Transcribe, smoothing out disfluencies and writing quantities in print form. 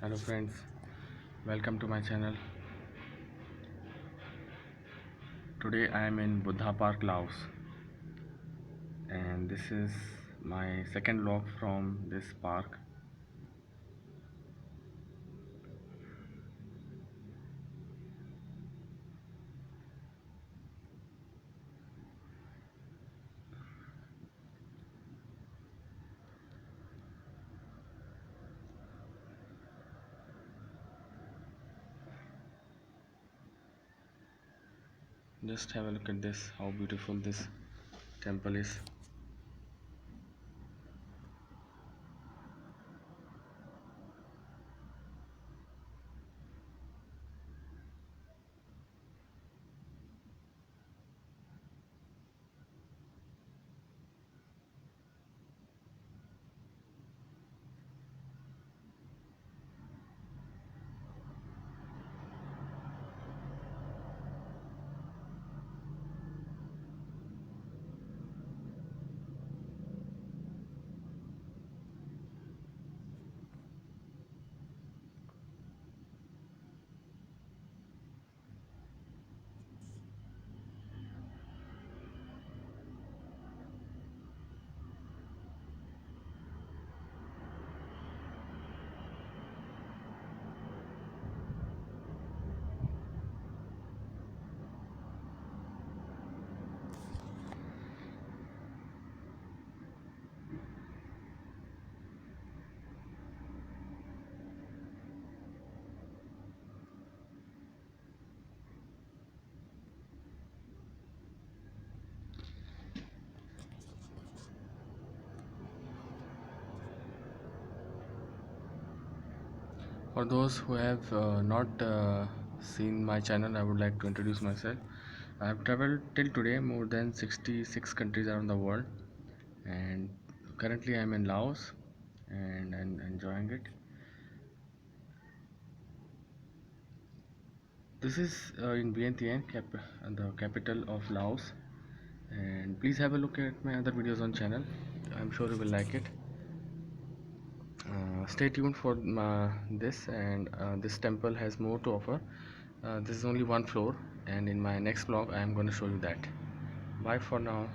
Hello friends, welcome to my channel. Today I am in Buddha Park, Laos, and this is my second vlog from this park. Just have a look at this, how beautiful this temple is. For those who have not seen my channel, I would like to introduce myself. I have traveled till today more than 66 countries around the world, and currently I am in Laos and I'm enjoying it. This is in Vientiane, the capital of Laos, and please have a look at my other videos on channel. I'm sure you will like it. Stay tuned for this, and this temple has more to offer. This is only one floor, and in my next vlog I am going to show you that. Bye for now.